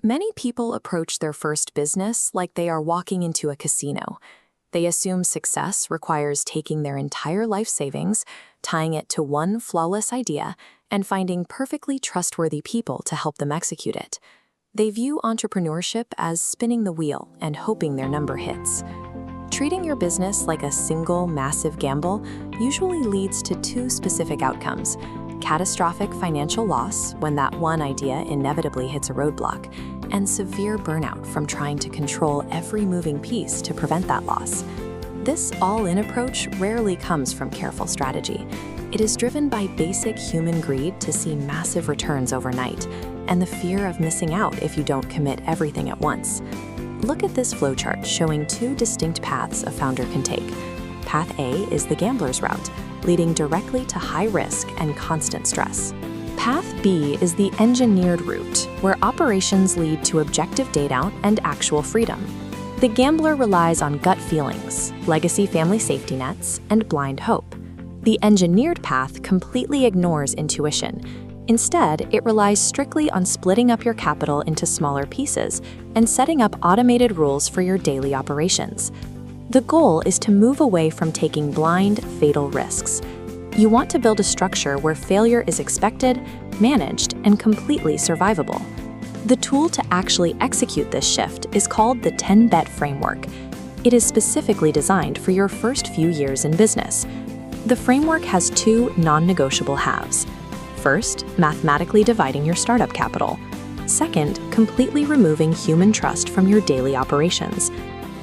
Many people approach their first business like they are walking into a casino. They assume success requires taking their entire life savings, tying it to one flawless idea, and finding perfectly trustworthy people to help them execute it. They view entrepreneurship as spinning the wheel and hoping their number hits. Treating your business like a single, massive gamble usually leads to two specific outcomes: catastrophic financial loss when that one idea inevitably hits a roadblock, and severe burnout from trying to control every moving piece to prevent that loss. This all-in approach rarely comes from careful strategy. It is driven by basic human greed to see massive returns overnight, and the fear of missing out if you don't commit everything at once. Look at this flowchart showing two distinct paths a founder can take. Path A is the gambler's route, leading directly to high risk and constant stress. Path B is the engineered route, where operations lead to objective data and actual freedom. The gambler relies on gut feelings, legacy family safety nets, and blind hope. The engineered path completely ignores intuition. Instead, it relies strictly on splitting up your capital into smaller pieces and setting up automated rules for your daily operations. The goal is to move away from taking blind, fatal risks. You want to build a structure where failure is expected, managed, and completely survivable. The tool to actually execute this shift is called the 10-bet framework. It is specifically designed for your first few years in business. The framework has two non-negotiable halves. First, mathematically dividing your startup capital. Second, completely removing human trust from your daily operations.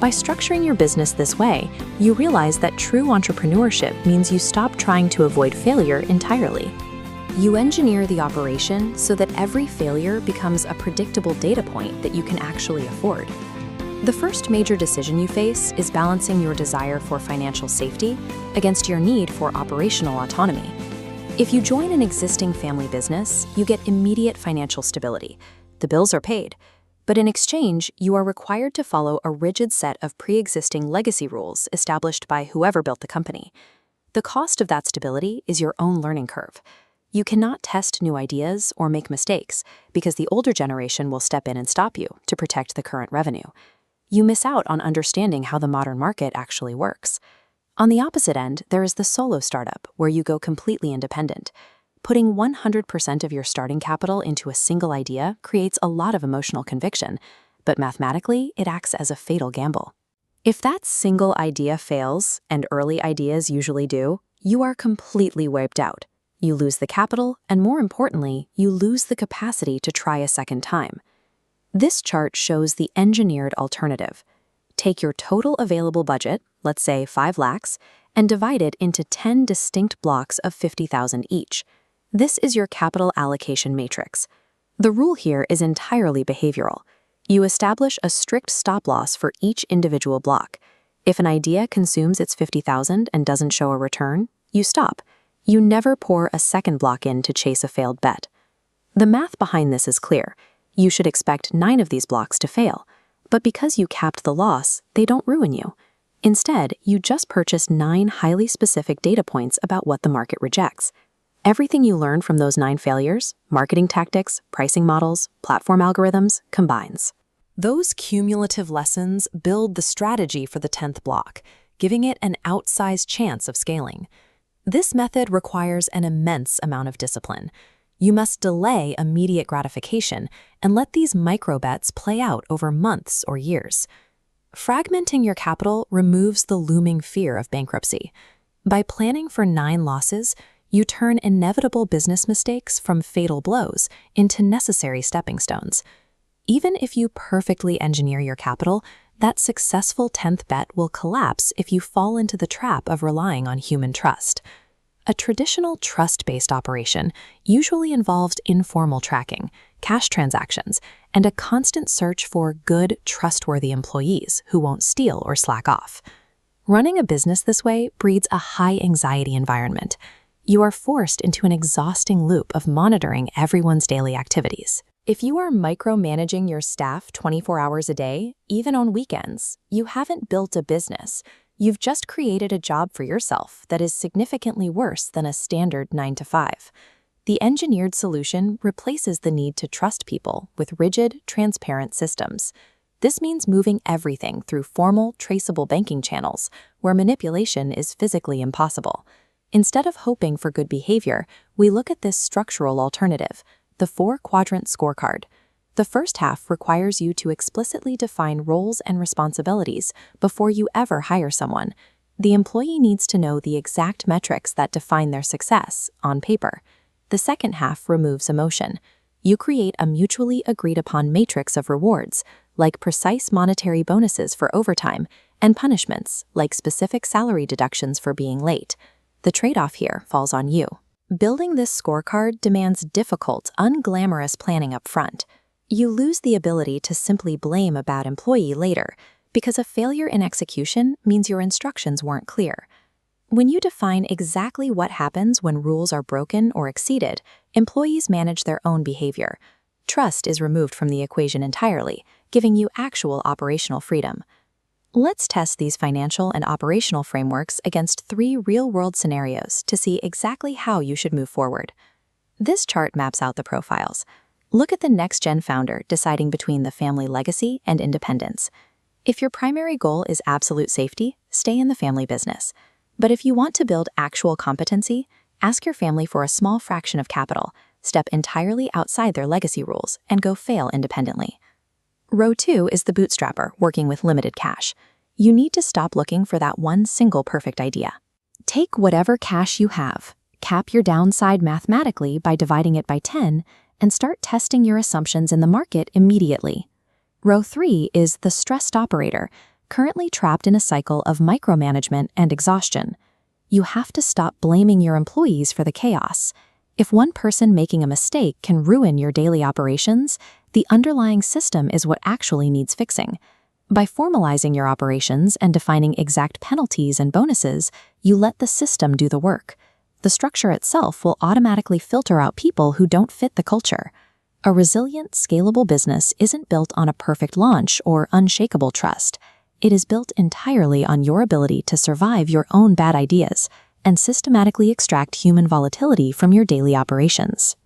By structuring your business this way, you realize that true entrepreneurship means you stop trying to avoid failure entirely. You engineer the operation so that every failure becomes a predictable data point that you can actually afford. The first major decision you face is balancing your desire for financial safety against your need for operational autonomy. If you join an existing family business, you get immediate financial stability. The bills are paid. But in exchange, you are required to follow a rigid set of pre-existing legacy rules established by whoever built the company. The cost of that stability is your own learning curve. You cannot test new ideas or make mistakes because the older generation will step in and stop you to protect the current revenue. You miss out on understanding how the modern market actually works. On the opposite end, there is the solo startup, where you go completely independent. Putting 100% of your starting capital into a single idea creates a lot of emotional conviction, but mathematically, it acts as a fatal gamble. If that single idea fails, and early ideas usually do, you are completely wiped out. You lose the capital, and more importantly, you lose the capacity to try a second time. This chart shows the engineered alternative. Take your total available budget, let's say 5 lakhs, and divide it into 10 distinct blocks of 50,000 each. This is your capital allocation matrix. The rule here is entirely behavioral. You establish a strict stop-loss for each individual block. If an idea consumes its 50,000 and doesn't show a return, you stop. You never pour a second block in to chase a failed bet. The math behind this is clear. You should expect 9 of these blocks to fail. But because you capped the loss, they don't ruin you. Instead, you just purchased 9 highly specific data points about what the market rejects. Everything you learn from those 9 failures, marketing tactics, pricing models, platform algorithms, combines. Those cumulative lessons build the strategy for the 10th block, giving it an outsized chance of scaling. This method requires an immense amount of discipline. You must delay immediate gratification and let these micro-bets play out over months or years. Fragmenting your capital removes the looming fear of bankruptcy. By planning for 9 losses, you turn inevitable business mistakes from fatal blows into necessary stepping stones. Even if you perfectly engineer your capital, that successful 10th bet will collapse if you fall into the trap of relying on human trust. A traditional trust-based operation usually involves informal tracking, cash transactions, and a constant search for good, trustworthy employees who won't steal or slack off. Running a business this way breeds a high-anxiety environment. You are forced into an exhausting loop of monitoring everyone's daily activities. If you are micromanaging your staff 24 hours a day, even on weekends, you haven't built a business. You've just created a job for yourself that is significantly worse than a standard 9-to-5. The engineered solution replaces the need to trust people with rigid, transparent systems. This means moving everything through formal, traceable banking channels, where manipulation is physically impossible. Instead of hoping for good behavior, we look at this structural alternative, the 4-quadrant scorecard. The first half requires you to explicitly define roles and responsibilities before you ever hire someone. The employee needs to know the exact metrics that define their success, on paper. The second half removes emotion. You create a mutually agreed-upon matrix of rewards, like precise monetary bonuses for overtime, and punishments, like specific salary deductions for being late. The trade-off here falls on you. Building this scorecard demands difficult, unglamorous planning up front. You lose the ability to simply blame a bad employee later, because a failure in execution means your instructions weren't clear. When you define exactly what happens when rules are broken or exceeded, employees manage their own behavior. Trust is removed from the equation entirely, giving you actual operational freedom. Let's test these financial and operational frameworks against 3 real-world scenarios to see exactly how you should move forward. This chart maps out the profiles. Look at the next-gen founder deciding between the family legacy and independence. If your primary goal is absolute safety, stay in the family business. But if you want to build actual competency, ask your family for a small fraction of capital, step entirely outside their legacy rules, and go fail independently. Row 2 is the bootstrapper working with limited cash. You need to stop looking for that one single perfect idea. Take whatever cash you have, cap your downside mathematically by dividing it by 10, and start testing your assumptions in the market immediately. Row 3 is the stressed operator, currently trapped in a cycle of micromanagement and exhaustion. You have to stop blaming your employees for the chaos. If one person making a mistake can ruin your daily operations, the underlying system is what actually needs fixing. By formalizing your operations and defining exact penalties and bonuses, you let the system do the work. The structure itself will automatically filter out people who don't fit the culture. A resilient, scalable business isn't built on a perfect launch or unshakable trust. It is built entirely on your ability to survive your own bad ideas and systematically extract human volatility from your daily operations.